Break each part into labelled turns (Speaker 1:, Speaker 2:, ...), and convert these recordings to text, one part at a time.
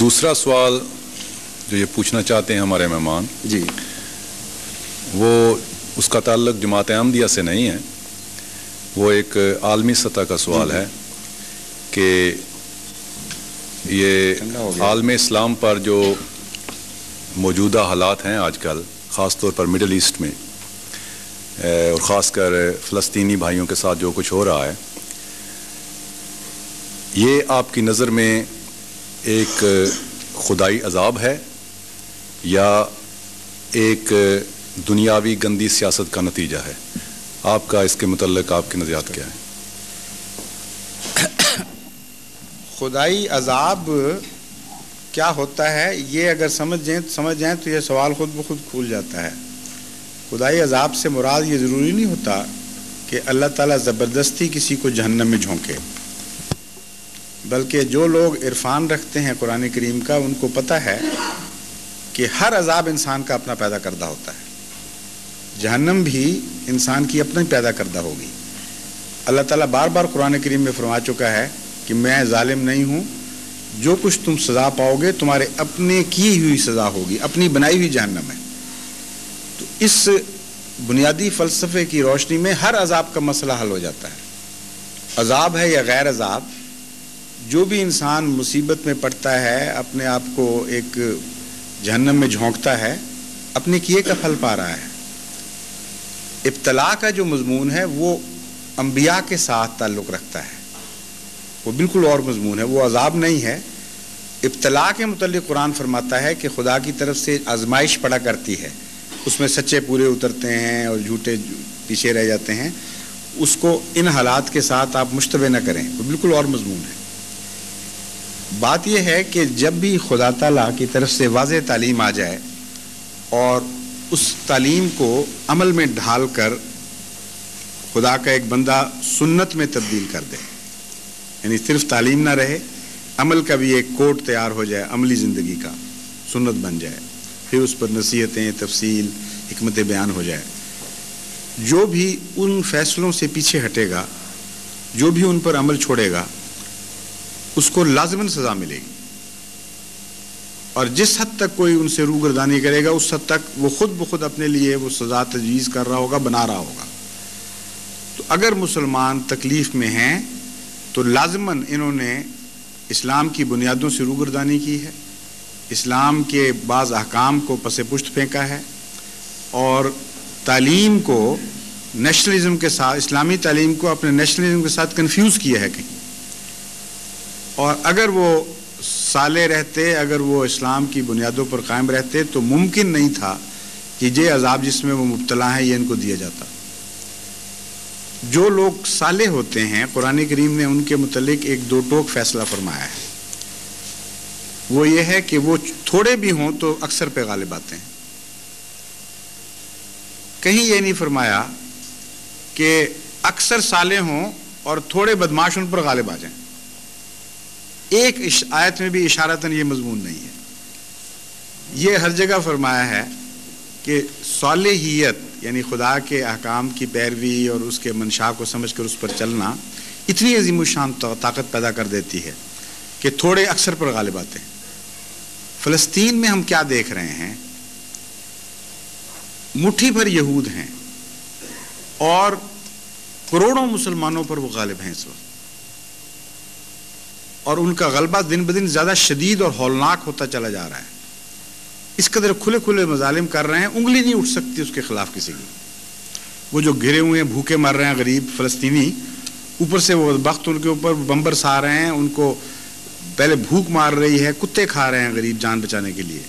Speaker 1: دوسرا سوال جو یہ پوچھنا چاہتے ہیں ہمارے مہمان
Speaker 2: جی،
Speaker 1: وہ اس کا تعلق جماعت احمدیہ سے نہیں ہے، وہ ایک عالمی سطح کا سوال ہے کہ یہ عالم اسلام پر جو موجودہ حالات ہیں آج کل، خاص طور پر مڈل ایسٹ میں اور خاص کر فلسطینی بھائیوں کے ساتھ جو کچھ ہو رہا ہے، یہ آپ کی نظر میں ایک خدائی عذاب ہے یا ایک دنیاوی گندی سیاست کا نتیجہ ہے؟ آپ کا اس کے متعلق آپ کی نظریات کیا ہیں؟
Speaker 2: خدائی عذاب کیا ہوتا ہے یہ اگر سمجھ جائیں تو یہ سوال خود بخود کھول جاتا ہے۔ خدائی عذاب سے مراد یہ ضروری نہیں ہوتا کہ اللہ تعالیٰ زبردستی کسی کو جہنم میں جھونکے، بلکہ جو لوگ عرفان رکھتے ہیں قرآن کریم کا ان کو پتہ ہے کہ ہر عذاب انسان کا اپنا پیدا کردہ ہوتا ہے، جہنم بھی انسان کی اپنا پیدا کردہ ہوگی۔ اللہ تعالیٰ بار بار قرآن کریم میں فرما چکا ہے کہ میں ظالم نہیں ہوں، جو کچھ تم سزا پاؤ گے تمہارے اپنے کی ہوئی سزا ہوگی، اپنی بنائی ہوئی جہنم ہے۔ تو اس بنیادی فلسفے کی روشنی میں ہر عذاب کا مسئلہ حل ہو جاتا ہے، عذاب ہے یا غیر عذاب، جو بھی انسان مصیبت میں پڑتا ہے، اپنے آپ کو ایک جہنم میں جھونکتا ہے، اپنے کیے کا پھل پا رہا ہے۔ ابتلا کا جو مضمون ہے وہ انبیاء کے ساتھ تعلق رکھتا ہے، وہ بالکل اور مضمون ہے، وہ عذاب نہیں ہے۔ ابتلا کے متعلق قرآن فرماتا ہے کہ خدا کی طرف سے آزمائش پڑا کرتی ہے، اس میں سچے پورے اترتے ہیں اور جھوٹے پیچھے رہ جاتے ہیں، اس کو ان حالات کے ساتھ آپ مشتبہ نہ کریں، وہ بالکل اور مضمون ہے۔ بات یہ ہے کہ جب بھی خدا تعالیٰ کی طرف سے واضح تعلیم آ جائے اور اس تعلیم کو عمل میں ڈھال کر خدا کا ایک بندہ سنت میں تبدیل کر دے، یعنی صرف تعلیم نہ رہے، عمل کا بھی ایک کوڈ تیار ہو جائے، عملی زندگی کا سنت بن جائے، پھر اس پر نصیحتیں، تفصیل، حکمت بیان ہو جائے، جو بھی ان فیصلوں سے پیچھے ہٹے گا، جو بھی ان پر عمل چھوڑے گا، اس کو لازماً سزا ملے گی، اور جس حد تک کوئی ان سے روگردانی کرے گا اس حد تک وہ خود بخود اپنے لیے وہ سزا تجویز کر رہا ہوگا، بنا رہا ہوگا۔ تو اگر مسلمان تکلیف میں ہیں تو لازماً انہوں نے اسلام کی بنیادوں سے روگردانی کی ہے، اسلام کے بعض احکام کو پس پشت پھینکا ہے، اور تعلیم کو نیشنلزم کے ساتھ، اسلامی تعلیم کو اپنے نیشنلزم کے ساتھ کنفیوز کیا ہے کہیں۔ اور اگر وہ صالح رہتے، اگر وہ اسلام کی بنیادوں پر قائم رہتے تو ممکن نہیں تھا کہ یہ عذاب جس میں وہ مبتلا ہیں یہ ان کو دیا جاتا۔ جو لوگ صالح ہوتے ہیں قرآن کریم نے ان کے متعلق ایک دو ٹوک فیصلہ فرمایا ہے، وہ یہ ہے کہ وہ تھوڑے بھی ہوں تو اکثر پہ غالب آتے ہیں۔ کہیں یہ نہیں فرمایا کہ اکثر صالح ہوں اور تھوڑے بدماش ان پر غالب آ جائیں۔ ایک آیت میں بھی اشارتاً یہ مضمون نہیں ہے، یہ ہر جگہ فرمایا ہے کہ صالحیت یعنی خدا کے احکام کی پیروی اور اس کے منشا کو سمجھ کر اس پر چلنا اتنی عظیم الشان طاقت پیدا کر دیتی ہے کہ تھوڑے اکثر پر غالب آتے ہیں۔ فلسطین میں ہم کیا دیکھ رہے ہیں؟ مٹھی بھر یہود ہیں اور کروڑوں مسلمانوں پر وہ غالب ہیں اس وقت، اور ان کا غلبہ دن بدن زیادہ شدید اور ہولناک ہوتا چلا جا رہا ہے۔ اس قدر کھلے کھلے مظالم کر رہے ہیں، انگلی نہیں اٹھ سکتی اس کے خلاف کسی کی۔ وہ جو گھرے ہوئے ہیں، بھوکے مر رہے ہیں غریب فلسطینی، اوپر سے وہ بخت ان کے اوپر بمبر سا رہے ہیں، ان کو پہلے بھوک مار رہی ہے، کتے کھا رہے ہیں غریب جان بچانے کے لیے،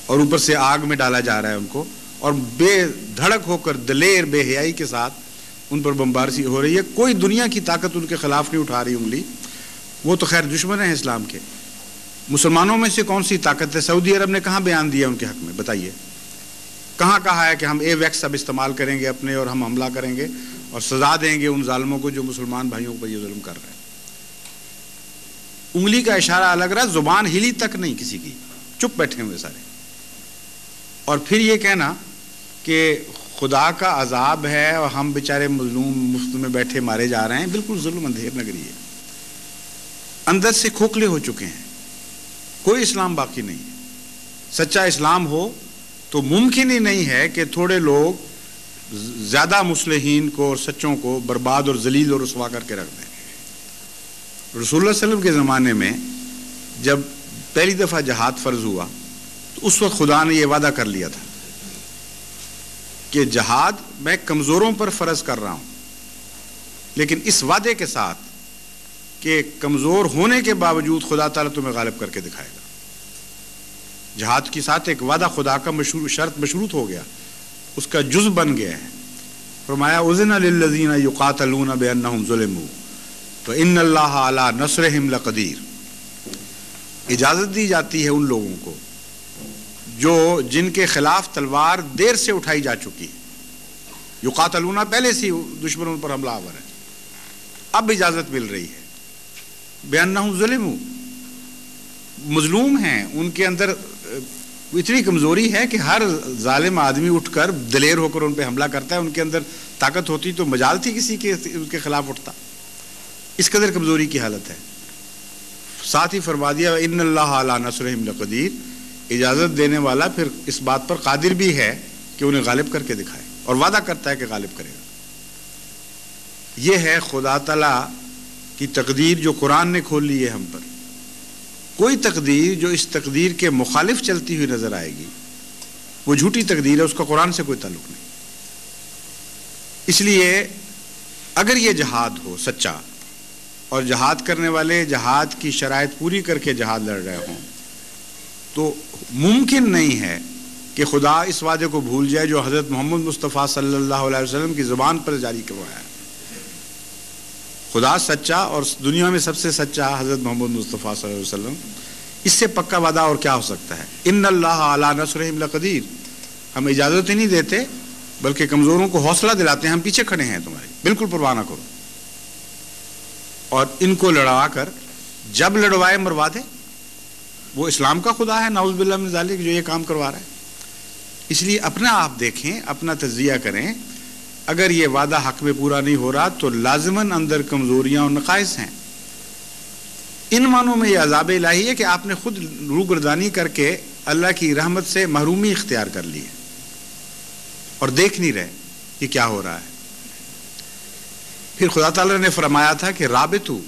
Speaker 2: اور اوپر سے آگ میں ڈالا جا رہا ہے ان کو، اور بے دھڑک ہو کر دلیر بے حیائی کے ساتھ ان پر بمباری ہو رہی ہے۔ کوئی دنیا کی طاقت ان کے خلاف نہیں اٹھا رہی انگلی، وہ تو خیر دشمن ہیں اسلام کے۔ مسلمانوں میں سے کون سی طاقت ہے؟ سعودی عرب نے کہاں بیان دیا ان کے حق میں؟ بتائیے، کہاں کہا ہے کہ ہم ویکس اب استعمال کریں گے اپنے اور ہم حملہ کریں گے اور سزا دیں گے ان ظالموں کو جو مسلمان بھائیوں پر یہ ظلم کر رہے ہیں؟ انگلی کا اشارہ الگ رہا، زبان ہلی تک نہیں کسی کی، چپ بیٹھے ہوئے سارے۔ اور پھر یہ کہنا کہ خدا کا عذاب ہے اور ہم بیچارے مظلوم مفت میں بیٹھے مارے جا رہے ہیں، بالکل ظلم اندھیر نگری ہے، اندر سے کھوکھلے ہو چکے ہیں۔ کوئی اسلام باقی نہیں ہے۔ سچا اسلام ہو تو ممکن ہی نہیں ہے کہ تھوڑے لوگ زیادہ مصلحین کو اور سچوں کو برباد اور ذلیل اور رسوا کر کے رکھ دیں۔ رسول اللہ صلی اللہ علیہ وسلم کے زمانے میں جب پہلی دفعہ جہاد فرض ہوا تو اس وقت خدا نے یہ وعدہ کر لیا تھا کہ جہاد میں کمزوروں پر فرض کر رہا ہوں، لیکن اس وعدے کے ساتھ کہ کمزور ہونے کے باوجود خدا تعالیٰ تمہیں غالب کر کے دکھائے گا۔ جہاد کے ساتھ ایک وعدہ خدا کا شرط مشروط ہو گیا، اس کا جز بن گیا ہے۔ فرمایا اذن للذین یقاتلون بانہم ظلموا فان اللہ علی نصرہم لقدیر۔ اجازت دی جاتی ہے ان لوگوں کو جن کے خلاف تلوار دیر سے اٹھائی جا چکی ہے۔ یقاتلون پہلے سے دشمنوں پر حملہ آور ہے، اب اجازت مل رہی ہے۔ بانہم ظلموا، مظلوم ہیں، ان کے اندر اتنی کمزوری ہے کہ ہر ظالم آدمی اٹھ کر دلیر ہو کر ان پہ حملہ کرتا ہے۔ ان کے اندر طاقت ہوتی تو مجال تھی کسی کے ان کے خلاف اٹھتا، اس قدر کمزوری کی حالت ہے۔ ساتھ ہی فرما دیا ان اللہ علی نصرہم لقدیر، اجازت دینے والا پھر اس بات پر قادر بھی ہے کہ انہیں غالب کر کے دکھائے، اور وعدہ کرتا ہے کہ غالب کرے گا۔ یہ ہے خدا تعالیٰ کی تقدیر جو قرآن نے کھول لی ہے ہم پر۔ کوئی تقدیر جو اس تقدیر کے مخالف چلتی ہوئی نظر آئے گی وہ جھوٹی تقدیر ہے، اس کا قرآن سے کوئی تعلق نہیں۔ اس لیے اگر یہ جہاد ہو سچا اور جہاد کرنے والے جہاد کی شرائط پوری کر کے جہاد لڑ رہے ہوں تو ممکن نہیں ہے کہ خدا اس وعدے کو بھول جائے جو حضرت محمد مصطفیٰ صلی اللہ علیہ وسلم کی زبان پر جاری کروایا ہے۔ خدا سچا اور دنیا میں سب سے سچا حضرت محمد مصطفیٰ صلی اللہ علیہ وسلم، اس سے پکا وعدہ اور کیا ہو سکتا ہے؟ ان اللہ علی نصرہم لقدیر۔ ہم اجازت ہی نہیں دیتے بلکہ کمزوروں کو حوصلہ دلاتے ہیں، ہم پیچھے کھڑے ہیں تمہاری، بالکل پرواہ نہ کرو، اور ان کو لڑوا کر جب لڑوائے مروا دے۔ وہ اسلام کا خدا ہے نعوذ باللہ من ذالک جو یہ کام کروا رہا ہے۔ اس لیے اپنا آپ دیکھیں، اپنا تجزیہ کریں، اگر یہ وعدہ حق میں پورا نہیں ہو رہا تو لازماً اندر کمزوریاں اور نقائص ہیں۔ ان معنوں میں یہ عذاب الہی ہے کہ آپ نے خود روگردانی کر کے اللہ کی رحمت سے محرومی اختیار کر لی ہے اور دیکھ نہیں رہے کہ کیا ہو رہا ہے۔ پھر خدا تعالیٰ نے فرمایا تھا کہ رابطو،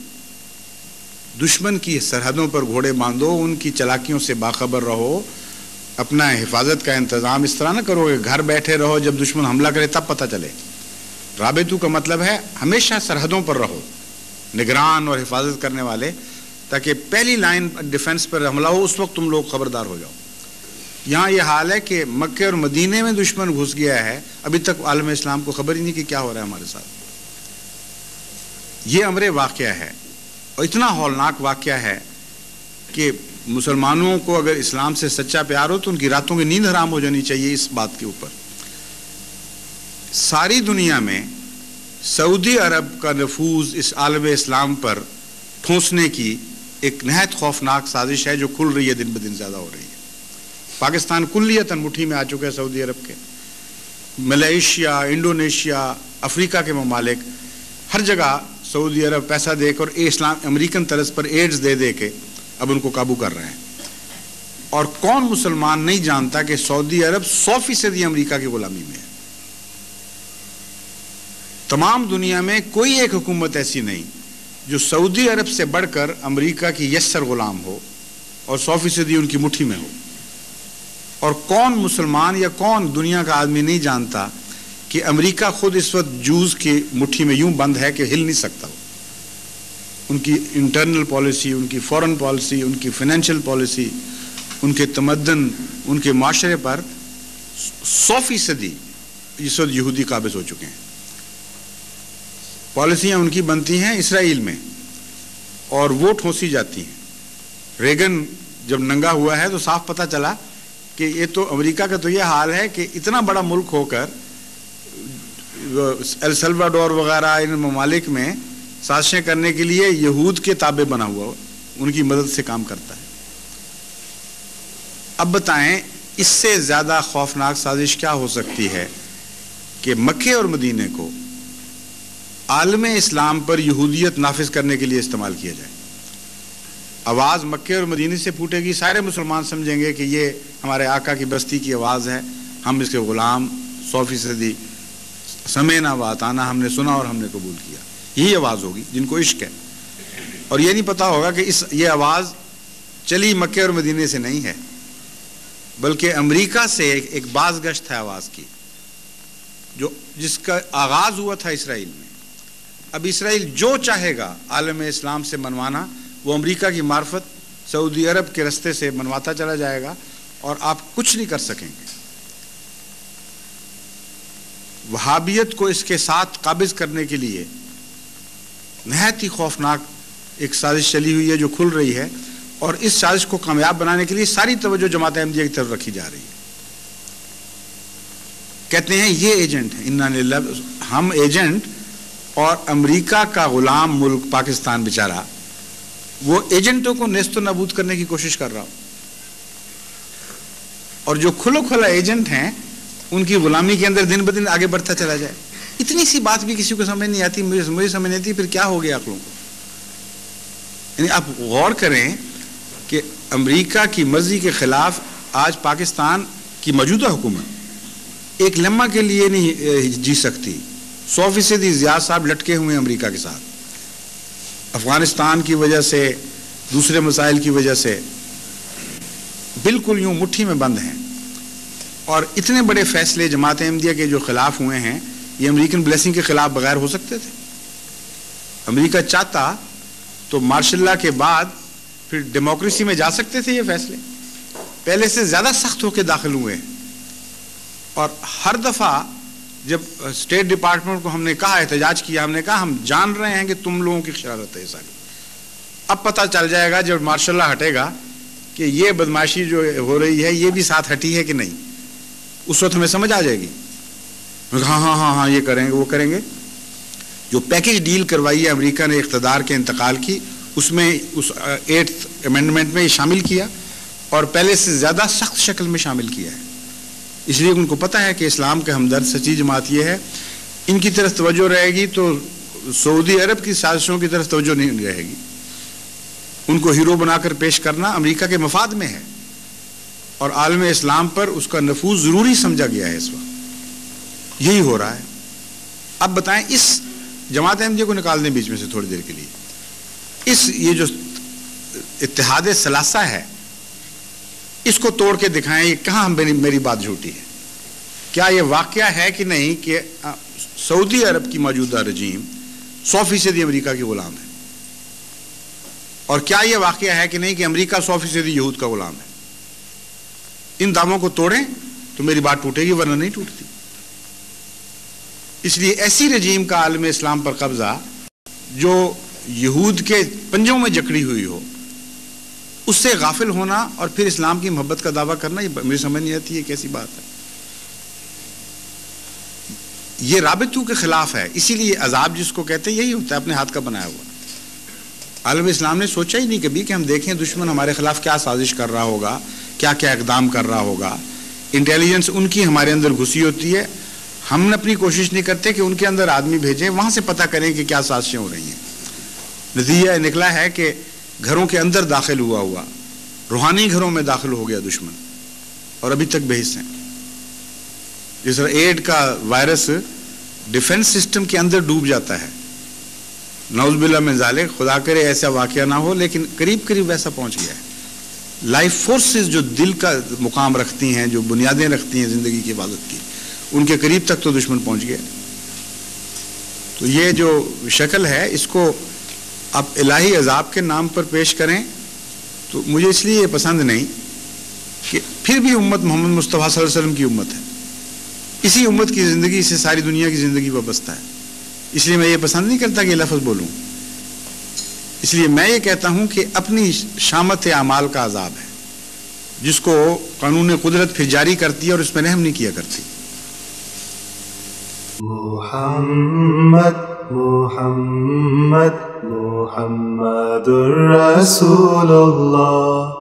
Speaker 2: دشمن کی سرحدوں پر گھوڑے باندھو، ان کی چلاکیوں سے باخبر رہو، اپنا حفاظت کا انتظام اس طرح نہ کرو کہ گھر بیٹھے رہو، جب دشمن حملہ کرے تب پتہ چلے۔ رابطو کا مطلب ہے ہمیشہ سرحدوں پر رہو، نگران اور حفاظت کرنے والے، تاکہ پہلی لائن ڈیفنس پر حملہ ہو اس وقت تم لوگ خبردار ہو جاؤ۔ یہاں یہ حال ہے کہ مکے اور مدینے میں دشمن گھس گیا ہے، ابھی تک عالم اسلام کو خبر ہی نہیں کہ کیا ہو رہا ہے ہمارے ساتھ۔ یہ امر واقعہ ہے، اور اتنا ہولناک واقعہ ہے کہ مسلمانوں کو اگر اسلام سے سچا پیار ہو تو ان کی راتوں کی نیند حرام ہو جانی چاہیے اس بات کے اوپر۔ ساری دنیا میں سعودی عرب کا نفوذ اس عالم اسلام پر ٹھونسنے کی ایک نہایت خوفناک سازش ہے جو کھل رہی ہے، دن بدن زیادہ ہو رہی ہے۔ پاکستان کلیتاً مٹھی میں آ چکا ہے سعودی عرب کے، ملیشیا، انڈونیشیا، افریقہ کے ممالک، ہر جگہ سعودی عرب پیسہ دے کر اسلام امریکن طرز پر ایڈز دے دے کے اب ان کو قابو کر رہے ہیں۔ اور کون مسلمان نہیں جانتا کہ سعودی عرب 100% امریکہ کی غلامی میں ہے۔ تمام دنیا میں کوئی ایک حکومت ایسی نہیں جو سعودی عرب سے بڑھ کر امریکہ کی یسر غلام ہو اور 100% ان کی مٹھی میں ہو۔ اور کون مسلمان یا کون دنیا کا آدمی نہیں جانتا کہ امریکہ خود اس وقت جوز کی مٹھی میں یوں بند ہے کہ ہل نہیں سکتا۔ ان کی انٹرنل پالیسی، ان کی فورن پالیسی، ان کی فائنینشیل پالیسی، ان کے تمدن، ان کے معاشرے پر 100% اس وقت یہودی قابض ہو چکے ہیں۔ پالیسیاں ان کی بنتی ہیں اسرائیل میں اور وہ ٹھونسی جاتی ہیں۔ ریگن جب ننگا ہوا ہے تو صاف پتہ چلا کہ یہ تو امریکہ کا تو یہ حال ہے کہ اتنا بڑا ملک ہو کر ایل سلواڈور وغیرہ ان ممالک میں سازشیں کرنے کے لیے یہود کے تابع بنا ہوا، ان کی مدد سے کام کرتا ہے۔ اب بتائیں اس سے زیادہ خوفناک سازش کیا ہو سکتی ہے کہ مکے اور مدینے کو عالم اسلام پر یہودیت نافذ کرنے کے لیے استعمال کیا جائے۔ آواز مکے اور مدینے سے پھوٹے گی، سارے مسلمان سمجھیں گے کہ یہ ہمارے آقا کی بستی کی آواز ہے، ہم اس کے غلام 100% سمعنا و اطعنا، ہم نے سنا اور ہم نے قبول کیا. یہی آواز ہوگی جن کو عشق ہے. اور یہ نہیں پتا ہوگا کہ یہ آواز چلی مکے اور مدینے سے نہیں ہے، بلکہ امریکہ سے ایک باز گشت ہے آواز کی، جس کا آغاز ہوا تھا اسرائیل میں. اب اسرائیل جو چاہے گا عالم اسلام سے منوانا، وہ امریکہ کی معرفت سعودی عرب کے رستے سے منواتا چلا جائے گا، اور آپ کچھ نہیں کر سکیں گے. وہابیت کو اس کے ساتھ قابض کرنے کے لیے نہایت ہی خوفناک ایک سازش چلی ہوئی ہے جو کھل رہی ہے، اور اس سازش کو کامیاب بنانے کے لیے ساری توجہ جماعت احمدیہ کی طرف رکھی جا رہی ہے. کہتے ہیں یہ ایجنٹ ہیں، انا للہ، ہم ایجنٹ، اور امریکہ کا غلام ملک پاکستان بیچارہ وہ ایجنٹوں کو نیست و نابود کرنے کی کوشش کر رہا ہو، اور جو کھلو کھلا ایجنٹ ہیں ان کی غلامی کے اندر دن بدن آگے بڑھتا چلا جائے. اتنی سی بات بھی کسی کو سمجھ نہیں آتی، مجھے سمجھ نہیں آتی، پھر کیا ہو گیا عقلوں کو. یعنی آپ غور کریں کہ امریکہ کی مرضی کے خلاف آج پاکستان کی موجودہ حکومت ایک لمحہ کے لیے نہیں جی سکتی. 100% ضیاء صاحب لٹکے ہوئے ہیں امریکہ کے ساتھ، افغانستان کی وجہ سے، دوسرے مسائل کی وجہ سے بالکل یوں مٹھی میں بند ہیں. اور اتنے بڑے فیصلے جماعت احمدیہ کے جو خلاف ہوئے ہیں، یہ امریکن بلیسنگ کے خلاف بغیر ہو سکتے تھے. امریکہ چاہتا تو مارشل لا کے بعد پھر ڈیموکریسی میں جا سکتے تھے. یہ فیصلے پہلے سے زیادہ سخت ہو کے داخل ہوئے ہیں، اور ہر دفعہ جب اسٹیٹ ڈپارٹمنٹ کو ہم نے کہا، احتجاج کیا، ہم نے کہا ہم جان رہے ہیں کہ تم لوگوں کی شرارت ہے ساری، اب پتہ چل جائے گا جب مارشل لا ہٹے گا کہ یہ بدماشی جو ہو رہی ہے یہ بھی ساتھ ہٹی ہے کہ نہیں. اس وقت ہمیں سمجھ آ جائے گی. ہاں ہاں ہاں ہاں یہ کریں گے وہ کریں گے. جو پیکج ڈیل کروائی ہے امریکہ نے اقتدار کے انتقال کی، اس میں اس 8th امینڈمنٹ میں یہ شامل کیا، اور پہلے سے زیادہ سخت شکل میں شامل کیا ہے. اس لیے ان کو پتہ ہے کہ اسلام کا ہمدرد سچی جماعت یہ ہے، ان کی طرف توجہ رہے گی تو سعودی عرب کی سازشوں کی طرف توجہ نہیں رہے گی. ان کو ہیرو بنا کر پیش کرنا امریکہ کے مفاد میں ہے، اور عالم اسلام پر اس کا نفوذ ضروری سمجھا گیا ہے. اس وقت یہی ہو رہا ہے. اب بتائیں، اس جماعت احمدیہ کو نکال دیں بیچ میں سے تھوڑی دیر کے لیے، یہ جو اتحاد ثلاثہ ہے اس کو توڑ کے دکھائیں، یہ کہاں میری بات جھوٹی ہے. کیا یہ واقعہ ہے کہ نہیں کہ سعودی عرب کی موجودہ رجیم 100% امریکہ کی غلام ہے؟ اور کیا یہ واقعہ ہے کہ نہیں کہ امریکہ 100% یہود کا غلام ہے؟ ان داموں کو توڑیں تو میری بات ٹوٹے گی، ورنہ نہیں ٹوٹتی. اس لیے ایسی رجیم کا عالم اسلام پر قبضہ جو یہود کے پنجوں میں جکڑی ہوئی ہو، اس سے غافل ہونا اور پھر اسلام کی محبت کا دعویٰ کرنا، یہ مجھے سمجھ نہیں آتی ہے کیسی بات ہے. یہ رابطوں کے خلاف ہے. اسی لیے عذاب جس کو کہتے ہیں یہی ہوتا ہے، اپنے ہاتھ کا بنایا ہوا. عالم اسلام نے سوچا ہی نہیں کبھی کہ ہم دیکھیں دشمن ہمارے خلاف کیا سازش کر رہا ہوگا، کیا کیا اقدام کر رہا ہوگا. انٹیلیجنس ان کی ہمارے اندر گھسی ہوتی ہے. ہم اپنی کوشش نہیں کرتے کہ ان کے اندر آدمی بھیجیں، وہاں سے پتہ کریں کہ کیا سازشیں ہو رہی ہیں. نتیجہ نکلا ہے کہ گھروں کے اندر داخل ہوا، روحانی گھروں میں داخل ہو گیا دشمن، اور ابھی تک بے حس ہیں. جس طرح ایڈ کا وائرس ڈیفنس سسٹم کے اندر ڈوب جاتا ہے، نعوذ باللہ من ذالک، خدا کرے ایسا واقعہ نہ ہو، لیکن قریب قریب ویسا پہنچ گیا ہے. لائف فورسز جو دل کا مقام رکھتی ہیں، جو بنیادیں رکھتی ہیں زندگی کی حفاظت کی، ان کے قریب تک تو دشمن پہنچ گیا. تو یہ جو شکل ہے اس کو آپ الہی عذاب کے نام پر پیش کریں تو مجھے اس لیے یہ پسند نہیں کہ پھر بھی امت محمد مصطفیٰ صلی اللہ علیہ وسلم کی امت ہے. اسی امت کی زندگی سے ساری دنیا کی زندگی وابستہ ہے. اس لیے میں یہ پسند نہیں کرتا کہ یہ لفظ بولوں. اس لیے میں یہ کہتا ہوں کہ اپنی شامت اعمال کا عذاب ہے، جس کو قانون قدرت پھر جاری کرتی ہے اور اس میں رحم نہیں کیا کرتی.
Speaker 3: محمد محمد محمد رسول اللہ.